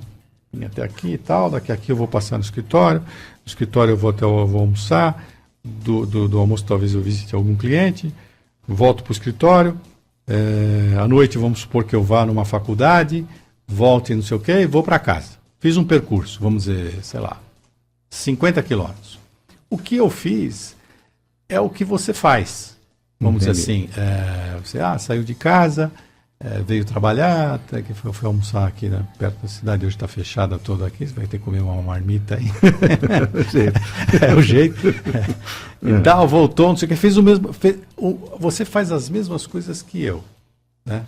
S2: Vim até aqui e tal, daqui a aqui eu vou passar no escritório. No escritório eu vou almoçar. Do almoço talvez eu visite algum cliente. Volto para o escritório. À noite vamos supor que eu vá numa faculdade, volte não sei o quê e vou para casa. Fiz um percurso, vamos dizer, 50 quilômetros. O que eu fiz é o que você faz. Vamos dizer assim, você saiu de casa, veio trabalhar, até que foi almoçar aqui, né, perto da cidade, hoje está fechada toda aqui, você vai ter que comer uma marmita aí. É o jeito. E tal, voltou, não sei o que, fez o mesmo. Você faz as mesmas coisas que eu. Né?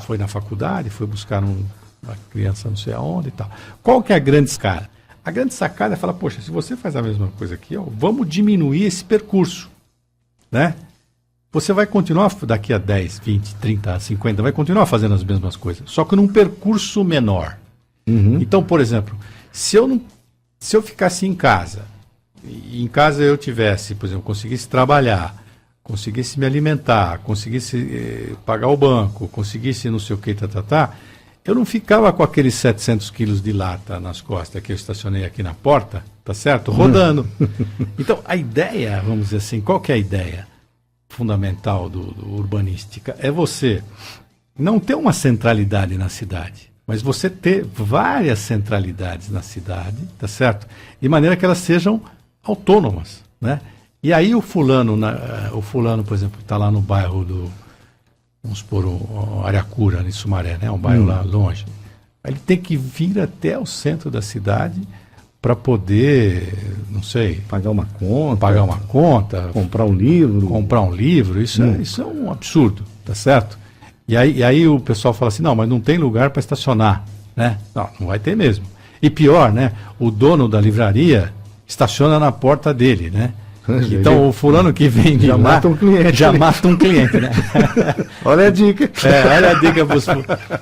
S2: Foi na faculdade, foi buscar uma criança não sei aonde e tal. Qual que é a grande sacada? A grande sacada é falar, poxa, se você faz a mesma coisa que eu, vamos diminuir esse percurso. Né? Você vai continuar daqui a 10, 20, 30, 50, vai continuar fazendo as mesmas coisas, só que num percurso menor. Então, por exemplo, se eu ficasse em casa, e em casa eu tivesse, por exemplo, conseguisse trabalhar, conseguisse me alimentar, conseguisse pagar o banco, conseguisse não sei o que, eu não ficava com aqueles 700 quilos de lata nas costas que eu estacionei aqui na porta, tá certo? Rodando. Então, a ideia, vamos dizer assim, qual que é a ideia fundamental do urbanística? É você não ter uma centralidade na cidade, mas você ter várias centralidades na cidade, tá certo? De maneira que elas sejam autônomas, né? E aí o fulano, por exemplo, está lá no bairro vamos supor, o Ariacura, em Sumaré, né? Um bairro lá longe. Ele tem que vir até o centro da cidade para poder, não sei...
S1: Pagar uma conta.
S2: Comprar um livro. Isso é um absurdo, tá certo? E aí o pessoal fala assim, não, mas não tem lugar para estacionar, né? Não vai ter mesmo. E pior, né? O dono da livraria estaciona na porta dele, né? Então o fulano que vem de
S1: já
S2: lá,
S1: mata um cliente,
S2: né?
S1: Olha a dica.
S2: Olha a dica.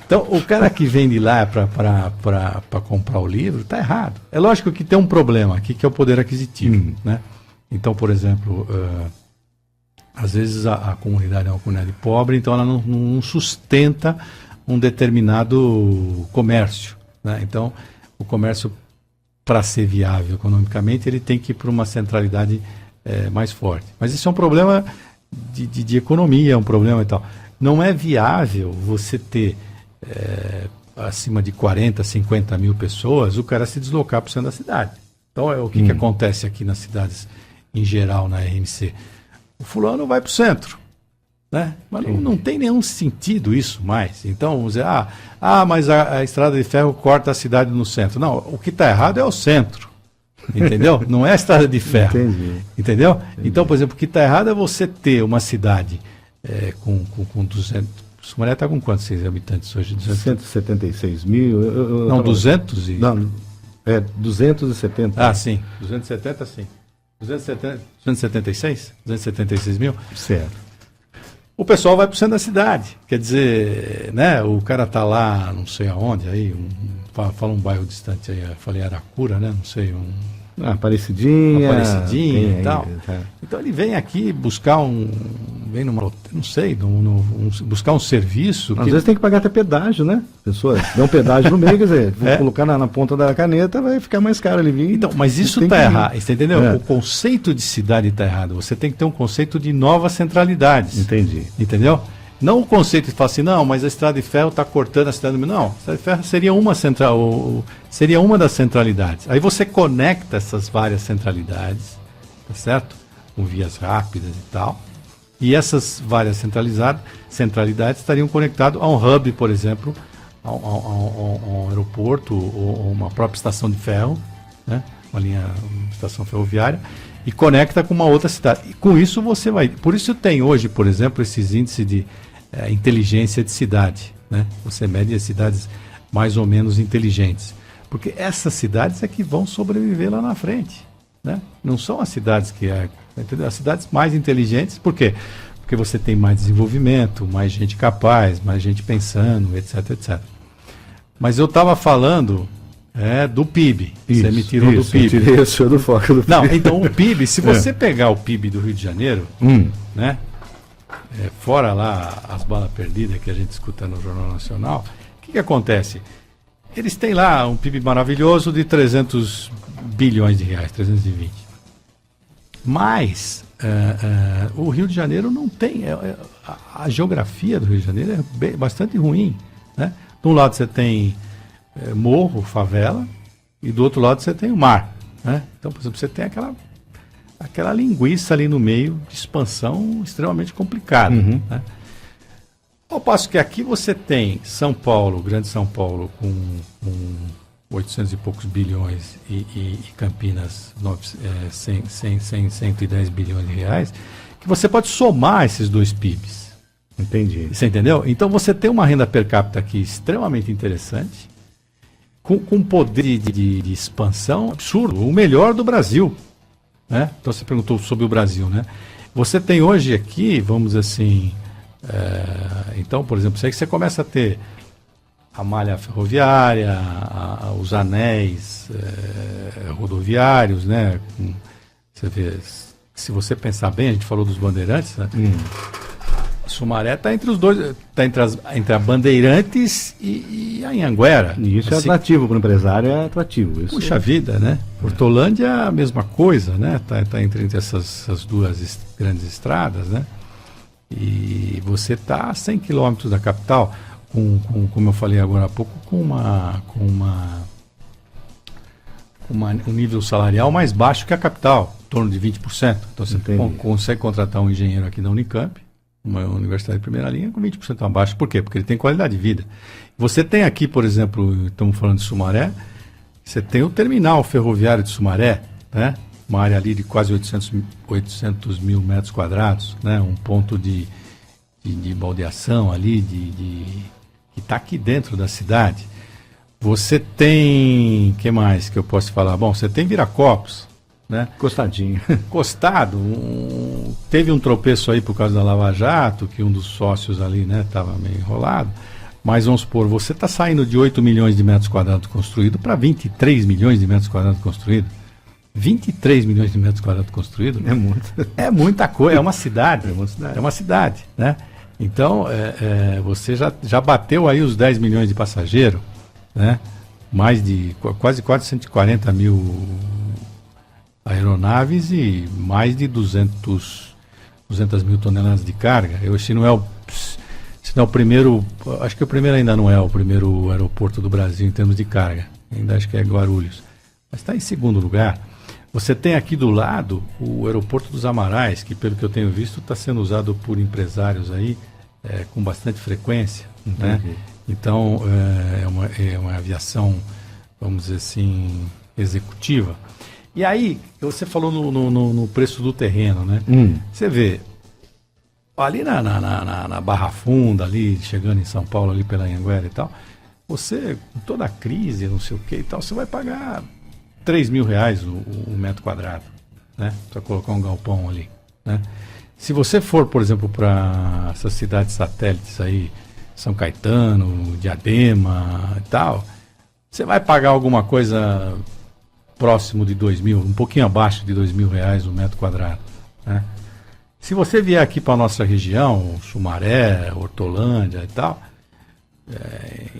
S2: Então o cara que vem de lá para comprar o livro está errado. É lógico que tem um problema aqui, que é o poder aquisitivo, né? Então, por exemplo, às vezes a comunidade é uma comunidade pobre, então ela não sustenta um determinado comércio, né? Então o comércio, para ser viável economicamente, ele tem que ir para uma centralidade mais forte. Mas isso é um problema de economia, é um problema e tal. Não é viável você ter acima de 40, 50 mil pessoas, o cara se deslocar para o centro da cidade. Então, o que acontece aqui nas cidades, em geral, na RMC? O fulano vai para o centro, né? Mas não tem nenhum sentido isso mais. Então, vamos dizer, mas a estrada de ferro corta a cidade no centro. Não, o que está errado é o centro. Entendeu? Não é a estrada de ferro. Entendeu? Entendi. Então, por exemplo, o que está errado é você ter uma cidade com 200... Sumaré está com quantos habitantes hoje?
S1: 176 mil.
S2: Não, 200 e...
S1: Não, 270.
S2: Sim. 270, sim. 276? 276 mil?
S1: Certo.
S2: O pessoal vai para o centro da cidade. Quer dizer, né? O cara está lá, não sei aonde, aí, fala um bairro distante aí, eu falei Aracura, né? Não sei,
S1: Aparecidinha.
S2: E tal. Então ele vem aqui buscar buscar um serviço.
S1: Às vezes tem que pagar até pedágio, né? Pessoas dão pedágio no meio, quer dizer, vou colocar na ponta da caneta, vai ficar mais caro ele vir.
S2: Então, mas isso está errado, você entendeu? O conceito de cidade está errado. Você tem que ter um conceito de novas centralidades.
S1: Entendi.
S2: Entendeu? Não o conceito de falar assim, não, mas a estrada de ferro está cortando a cidade do... Não, a estrada de ferro seria seria uma das centralidades. Aí você conecta essas várias centralidades, tá certo? Com vias rápidas e tal. E essas várias centralidades estariam conectadas a um hub, por exemplo, a um aeroporto ou uma própria estação de ferro, né? Uma estação ferroviária, e conecta com uma outra cidade. E com isso você vai... Por isso tem hoje, por exemplo, esses índices de inteligência de cidade, né? Você mede as cidades mais ou menos inteligentes. Porque essas cidades é que vão sobreviver lá na frente, né? Não são as cidades entendeu? As cidades mais inteligentes, por quê? Porque você tem mais desenvolvimento, mais gente capaz, mais gente pensando, etc, etc. Mas eu estava falando do PIB. Você me tirou do PIB.
S1: Eu tirei o senhor do foco do PIB.
S2: Não, então o PIB, se você pegar o PIB do Rio de Janeiro, né? Fora lá as balas perdidas que a gente escuta no Jornal Nacional, o que acontece? Eles têm lá um PIB maravilhoso de 300 bilhões de reais, 320. Mas o Rio de Janeiro não tem... a geografia do Rio de Janeiro é bastante ruim, né? De um lado você tem morro, favela, e do outro lado você tem o mar, né? Então, por exemplo, você tem aquela linguiça ali no meio de expansão extremamente complicada, né? Ao passo que aqui você tem São Paulo, Grande São Paulo, com 800 e poucos bilhões e Campinas 110 bilhões de reais, que você pode somar esses dois PIBs.
S1: Entendi.
S2: Você entendeu? Então você tem uma renda per capita aqui extremamente interessante, com poder de expansão absurdo, o melhor do Brasil, né? Então você perguntou sobre o Brasil, né? Você tem hoje aqui, vamos dizer assim, então, por exemplo, você começa a ter a malha ferroviária, os anéis rodoviáririos, né? Você vê, se você pensar bem, a gente falou dos Bandeirantes, né? Sumaré está entre os dois, está entre a Bandeirantes e a Anhanguera.
S1: E isso assim, é atrativo para o empresário, é atrativo. Isso
S2: puxa vida, né? Hortolândia é a mesma coisa, né? Tá entre essas duas grandes estradas, né? E você está a 100 quilômetros da capital, como eu falei agora há pouco, com um nível salarial mais baixo que a capital, em torno de 20%. Então você consegue contratar um engenheiro aqui da Unicamp, uma universidade de primeira linha, com 20% abaixo. Por quê? Porque ele tem qualidade de vida. Você tem aqui, por exemplo, estamos falando de Sumaré, você tem o terminal ferroviário de Sumaré, né? Uma área ali de quase 800 mil metros quadrados, né? Um ponto de baldeação ali, que está aqui dentro da cidade. Você tem, que mais que eu posso falar? Bom, você tem Viracopos, né?
S1: Costadinho.
S2: Costado. Teve um tropeço aí por causa da Lava Jato, que um dos sócios ali, né, estava meio enrolado. Mas vamos supor, você está saindo de 8 milhões de metros quadrados construídos para 23 milhões de metros quadrados construídos. 23 milhões de metros quadrados construídos.
S1: É muito.
S2: É muita coisa. É uma cidade.
S1: É
S2: uma cidade, né? Então, você já bateu aí os 10 milhões de passageiros, né? Mais de quase 140 mil aeronaves e mais de 200 mil toneladas de carga. Se não é o primeiro, acho que o primeiro ainda não é o primeiro aeroporto do Brasil em termos de carga. Ainda acho que é Guarulhos. Mas está em segundo lugar. Você tem aqui do lado o aeroporto dos Amarais, que pelo que eu tenho visto está sendo usado por empresários aí com bastante frequência, né? Então é uma aviação, vamos dizer assim, executiva. E aí, você falou no preço do terreno, né? Você vê, ali na Barra Funda, ali, chegando em São Paulo, ali pela Anhanguera e tal, você, com toda a crise, não sei o que e tal, você vai pagar 3 mil reais o metro quadrado, né? Para colocar um galpão ali, né? Se você for, por exemplo, para essas cidades satélites aí, São Caetano, Diadema e tal, você vai pagar alguma coisa próximo de 2.000, um pouquinho abaixo de R$2.000 o metro quadrado, né? Se você vier aqui para a nossa região, Sumaré, Hortolândia e tal,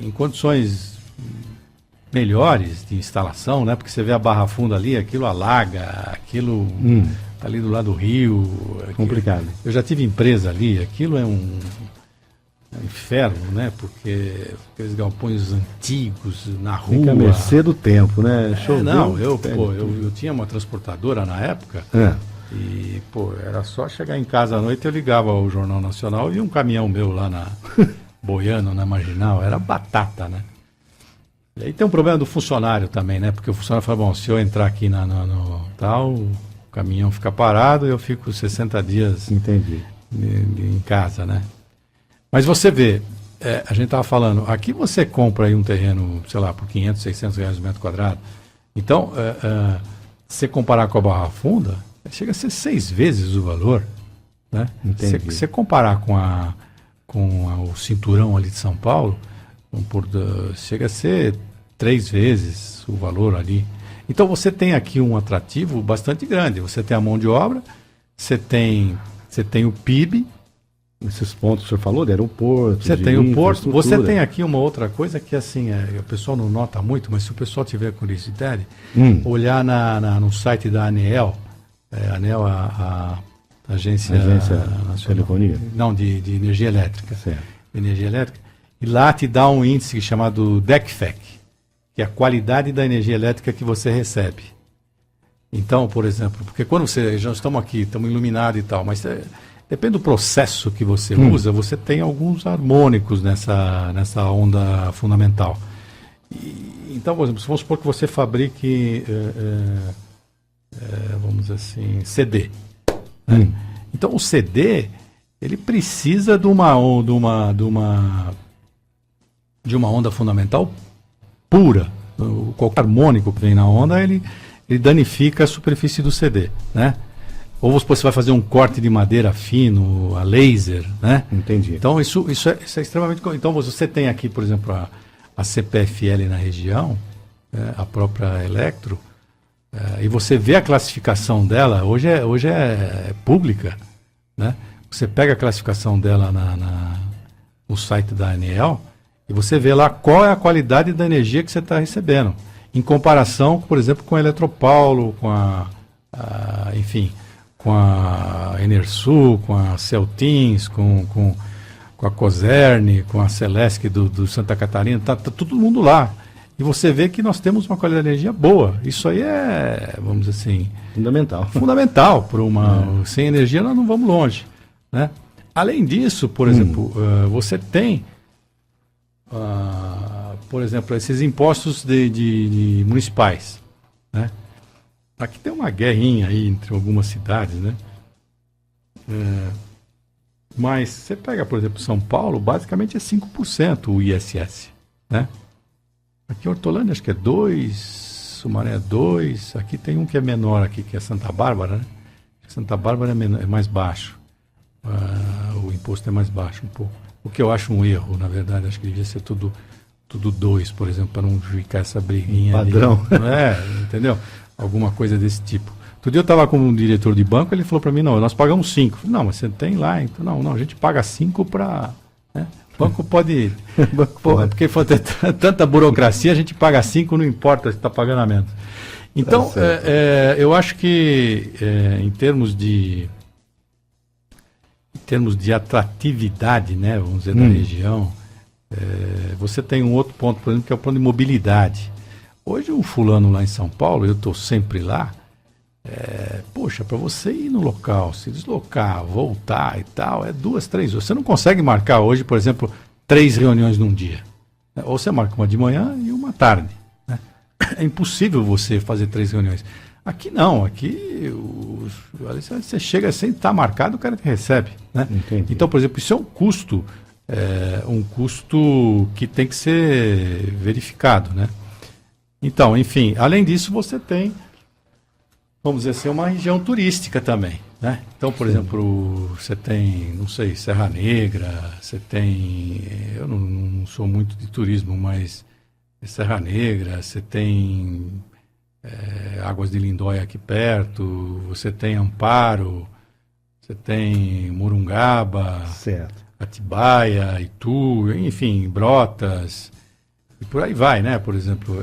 S2: em condições melhores de instalação, né? Porque você vê a Barra Funda ali, aquilo alaga, aquilo tá ali do lado do rio.
S1: Complicado.
S2: Eu já tive empresa ali, aquilo é um inferno, né? Porque aqueles galpões antigos na rua.
S1: Fica a mercê do tempo, né?
S2: Eu tinha uma transportadora na época. E, era só chegar em casa à noite, eu ligava o Jornal Nacional e um caminhão meu lá na boiando na Marginal, era batata, né? E aí tem um problema do funcionário também, né? Porque o funcionário fala, bom, se eu entrar aqui no tal, o caminhão fica parado e eu fico 60 dias em casa, né? Mas você vê, a gente estava falando, aqui você compra aí um terreno, sei lá, por R$500, R$600 o metro quadrado. Então, se você comparar com a Barra Funda, chega a ser 6 vezes o valor, né? Se você comparar com o cinturão ali de São Paulo, chega a ser 3 vezes o valor ali. Então você tem aqui um atrativo bastante grande. Você tem a mão de obra, você tem o PIB.
S1: Esses pontos que o senhor falou, de aeroporto,
S2: você tem o porto. Você tem aqui uma outra coisa que assim, o pessoal não nota muito, mas se o pessoal tiver curiosidade, olhar no site da ANEEL, a Agência
S1: Nacional de Telefonia?
S2: Não, de energia elétrica.
S1: Certo.
S2: Energia elétrica. E lá te dá um índice chamado DECFEC, que é a qualidade da energia elétrica que você recebe. Então, por exemplo, porque quando já estamos aqui, estamos iluminados e tal, mas depende do processo que você usa, você tem alguns harmônicos nessa onda fundamental. Então, por exemplo, vamos supor que você fabrique, vamos dizer assim, CD. Né? Então, o CD, ele precisa de uma onda fundamental pura. Qualquer harmônico que vem na onda, ele danifica a superfície do CD, né? Ou você vai fazer um corte de madeira fino, a laser, né?
S1: Entendi.
S2: Então, isso é extremamente... Então, você tem aqui, por exemplo, a CPFL na região, a própria Electro, e você vê a classificação dela, hoje é pública, né? Você pega a classificação dela no site da ANEEL e você vê lá qual é a qualidade da energia que você está recebendo, em comparação, por exemplo, com a Eletropaulo, com com a Enersul, com a Celtins, com a Coserne, com a Celesc do Santa Catarina, tá todo mundo lá. E você vê que nós temos uma qualidade de energia boa. Isso aí é, vamos dizer assim... Fundamental. Sem energia nós não vamos longe, né? Além disso, por exemplo, você tem, por exemplo, esses impostos de municipais, né? Aqui tem uma guerrinha aí entre algumas cidades, né? Mas você pega, por exemplo, São Paulo, basicamente é 5% o ISS, né? Aqui em Hortolândia acho que é 2%, Sumaré é 2%, aqui tem um que é menor aqui, que é Santa Bárbara, né? Santa Bárbara é mais baixo, o imposto é mais baixo um pouco. O que eu acho um erro, na verdade, acho que devia ser tudo 2%, por exemplo, para não ficar essa briguinha
S1: padrão.
S2: Ali. Entendeu? Alguma coisa desse tipo. Outro dia eu estava com um diretor de banco, ele falou para mim, não, nós pagamos 5%. Não, mas você tem lá, então não, a gente paga 5% para... Né? O banco pode... porque for ter tanta burocracia, a gente paga 5%, não importa se está pagando a menos. Então, eu acho que em termos de atratividade, né, vamos dizer, da região, você tem um outro ponto, por exemplo, que é o ponto de mobilidade. Hoje um fulano lá em São Paulo, eu estou sempre lá, poxa, para você ir no local, se deslocar, voltar e tal, 2, 3 horas. Você não consegue marcar hoje, por exemplo, 3 reuniões num dia. Né? Ou você marca uma de manhã e uma tarde. Né? É impossível você fazer 3 reuniões. Aqui não, aqui você chega sem estar marcado, o cara te recebe. Né? Então, por exemplo, isso é um custo que tem que ser verificado, né? Então, enfim, além disso, você tem, vamos dizer assim, uma região turística também, né? Então, por exemplo, você tem, não sei, Serra Negra, você tem, eu não sou muito de turismo, mas Serra Negra, você tem Águas de Lindóia aqui perto, você tem Amparo, você tem Morungaba,
S1: Certo.
S2: Atibaia, Itu, enfim, Brotas, e por aí vai, né? Por exemplo,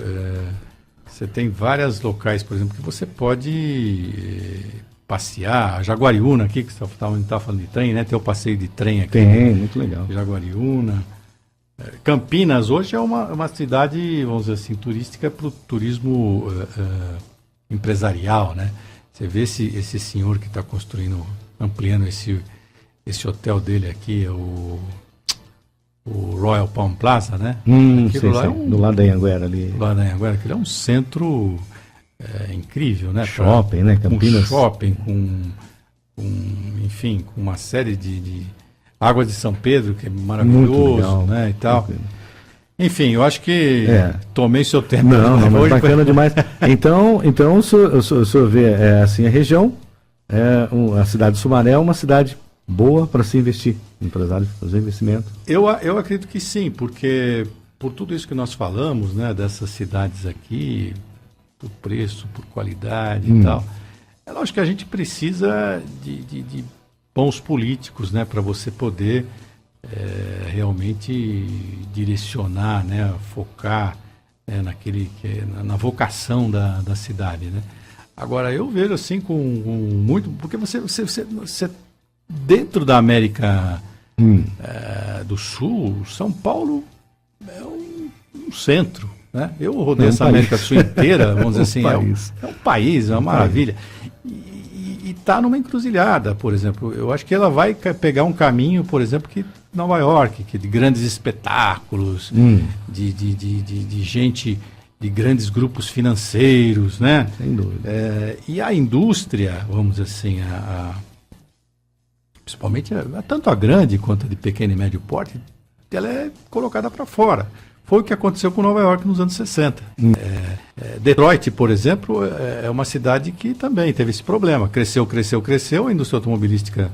S2: você tem vários locais, por exemplo, que você pode passear. Jaguariúna aqui, que você estava falando de trem, né? Tem o passeio de trem aqui.
S1: Tem, muito legal.
S2: Jaguariúna. Campinas hoje é uma cidade, vamos dizer assim, turística para o turismo empresarial, né? Você vê esse senhor que está construindo, ampliando esse hotel dele aqui, o Royal Palm Plaza, né?
S1: Sei,
S2: lá
S1: do lado da Anhanguera ali.
S2: Do lado da Anhanguera, aquilo é um centro incrível, né?
S1: Shopping, né? Campinas.
S2: Com shopping, enfim, com uma série de Águas de São Pedro, que é maravilhoso,
S1: legal,
S2: né? E tal. Enfim, eu acho que tomei seu tempo.
S1: Não, mas bacana demais. Então o senhor vê, assim, a região, a cidade de Sumaré é uma cidade boa para se investir, empresário fazer investimento.
S2: Eu acredito que sim, porque por tudo isso que nós falamos, né, dessas cidades aqui, por preço, por qualidade e tal, é lógico que a gente precisa de bons políticos, né, para você poder realmente direcionar, né, focar na vocação da cidade, né. Agora, eu vejo assim com muito... Porque você dentro da América do Sul, São Paulo é um centro, né? Eu rodei essa América do Sul inteira, vamos dizer assim, é um país, é uma maravilha. E está numa encruzilhada, por exemplo. Eu acho que ela vai pegar um caminho, por exemplo, que Nova York, que de grandes espetáculos, de gente, de grandes grupos financeiros, né?
S1: Sem dúvida.
S2: E a indústria, vamos dizer assim, principalmente tanto a grande quanto a de pequeno e médio porte, ela é colocada para fora. Foi o que aconteceu com Nova York nos anos 60. Detroit, por exemplo, é uma cidade que também teve esse problema. Cresceu. A indústria automobilística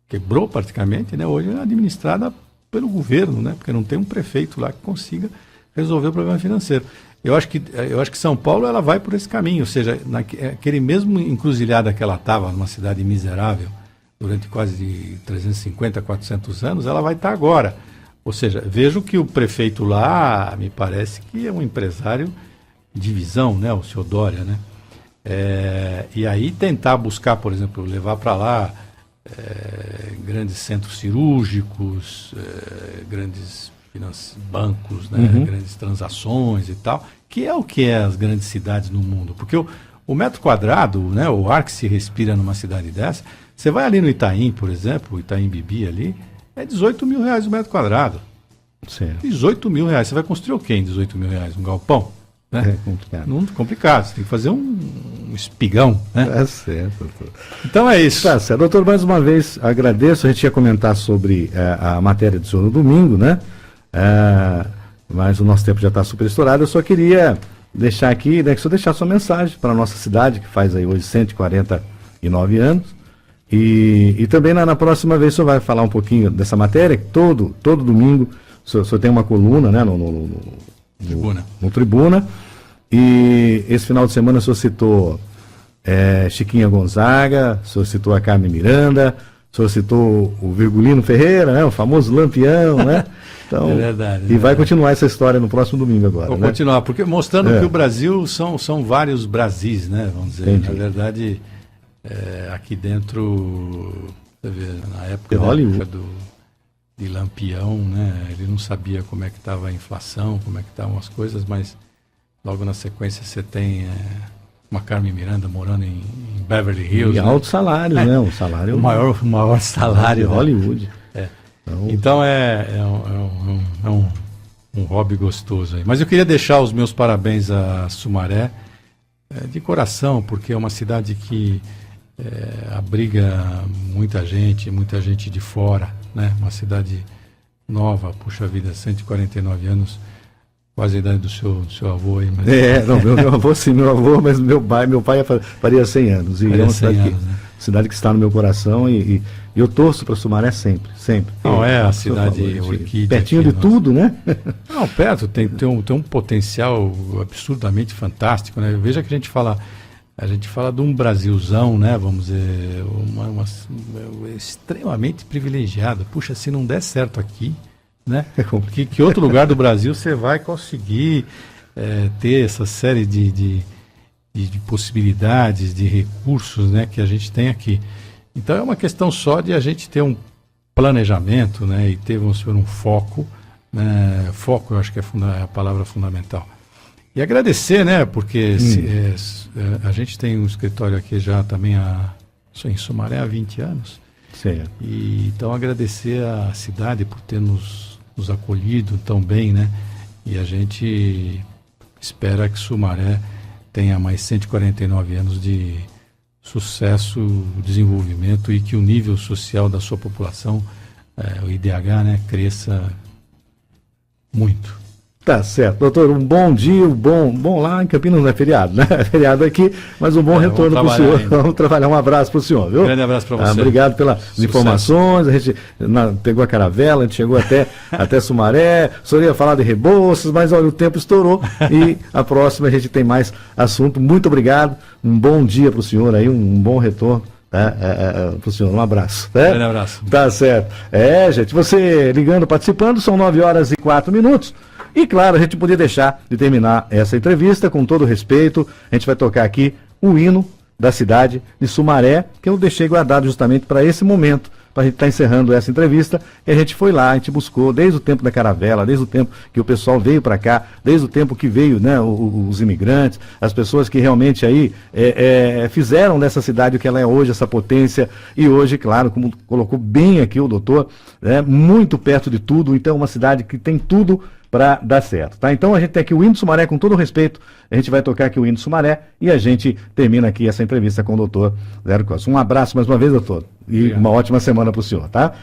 S2: quebrou praticamente, né? Hoje é administrada pelo governo, né? Porque não tem um prefeito lá que consiga resolver o problema financeiro. Eu acho que São Paulo ela vai por esse caminho, ou seja, naquele mesmo encruzilhada que ela estava, numa cidade miserável, durante quase 350, 400 anos, ela vai estar agora. Ou seja, vejo que o prefeito lá, me parece que é um empresário de visão, né, o seu Dória, né? E aí tentar buscar, por exemplo, levar para lá grandes centros cirúrgicos, grandes bancos, né, grandes transações e tal, que é o que é as grandes cidades no mundo. Porque o metro quadrado, né, o ar que se respira numa cidade dessa, você vai ali no Itaim, por exemplo, o Itaim Bibi ali, é 18 mil reais o metro quadrado.
S1: Certo.
S2: 18 mil reais. Você vai construir o quê em 18 mil reais? Um galpão? Né?
S1: É complicado.
S2: Muito complicado. Você tem que fazer um espigão, né?
S1: É certo, doutor.
S2: Então é isso.
S1: Tá certo. Doutor, mais uma vez agradeço. A gente ia comentar sobre a matéria do senhor no domingo, né? Mas o nosso tempo já está super estourado. Eu só queria deixar aqui, né, que o senhor deixar sua mensagem para a nossa cidade, que faz aí hoje 149 anos. E também na próxima vez o senhor vai falar um pouquinho dessa matéria, que todo domingo o senhor tem uma coluna, né, no Tribuna. E esse final de semana o senhor citou Chiquinha Gonzaga, o senhor citou a Carmen Miranda, o senhor citou o Virgulino Ferreira, né, o famoso Lampião, né? Então,
S2: é verdade.
S1: E vai continuar essa história no próximo domingo agora.
S2: Vou
S1: né?
S2: continuar, porque mostrando que o Brasil são vários Brasis, né? Vamos dizer.
S1: Entendi.
S2: Na verdade, aqui dentro, você vê, na época de Lampião, né? Ele não sabia como é que estava a inflação, como é que estavam as coisas, mas logo na sequência você tem uma Carmen Miranda morando em Beverly Hills.
S1: E
S2: né?
S1: alto salário, né? Um salário.
S2: O maior salário.
S1: De Hollywood.
S2: Então é um hobby gostoso aí. Mas eu queria deixar os meus parabéns a Sumaré de coração, porque é uma cidade que abriga muita gente de fora, né? Uma cidade nova, puxa vida, 149 anos, quase a idade do seu avô aí. Mas...
S1: Não, meu avô sim, meu avô, mas meu pai faria 100 anos. E
S2: faria 100 anos, né?
S1: cidade que está no meu coração e eu torço para Sumaré sempre, sempre.
S2: Não, é a
S1: Como
S2: cidade
S1: o senhor falou,
S2: orquídea.
S1: pertinho
S2: aqui,
S1: de tudo, né?
S2: Não, perto, tem um potencial absurdamente fantástico, né? Veja que a gente fala de um Brasilzão, né? Vamos dizer, extremamente privilegiado. Puxa, se não der certo aqui, né? Que outro lugar do Brasil você vai conseguir ter essa série de possibilidades, de recursos, né? Que a gente tem aqui. Então é uma questão só de a gente ter um planejamento, né? E ter, vamos dizer, um foco, né? Foco, eu acho que é a palavra fundamental. E agradecer, né? Porque a gente tem um escritório aqui já também em Sumaré há 20 anos.
S1: Certo.
S2: E então agradecer à cidade por ter nos acolhido tão bem, né? E a gente espera que Sumaré tenha mais 149 anos de sucesso, desenvolvimento e que o nível social da sua população, o IDH, né, cresça muito.
S1: Tá certo. Doutor, um bom dia, bom lá em Campinas não é feriado, né? É feriado aqui, mas um bom retorno para o senhor. Vamos trabalhar. Um abraço para o senhor, viu?
S2: Um grande abraço para você.
S1: Obrigado pelas informações. A gente pegou a caravela, a gente chegou até Sumaré. O senhor ia falar de Rebouças, mas olha, o tempo estourou e a próxima a gente tem mais assunto. Muito obrigado. Um bom dia para o senhor aí, um bom retorno. Para o senhor, um abraço. Né?
S2: Um abraço.
S1: Tá certo. Gente, você ligando, participando, são 9h04. E claro, a gente podia deixar de terminar essa entrevista com todo respeito. A gente vai tocar aqui o hino da cidade de Sumaré, que eu deixei guardado justamente para esse momento, para a gente estar encerrando essa entrevista. E a gente foi lá, a gente buscou desde o tempo da caravela, desde o tempo que o pessoal veio para cá, desde o tempo que veio, né, os imigrantes, as pessoas que realmente aí fizeram dessa cidade o que ela é hoje, essa potência. E hoje, claro, como colocou bem aqui o doutor, muito perto de tudo. Então, uma cidade que tem tudo para dar certo, tá? Então a gente tem aqui o hino do Sumaré, com todo respeito, a gente vai tocar aqui o hino do Sumaré e a gente termina aqui essa entrevista com o doutor Zé Costa. Um abraço mais uma vez, doutor, e Obrigado. Uma ótima semana para o senhor, tá?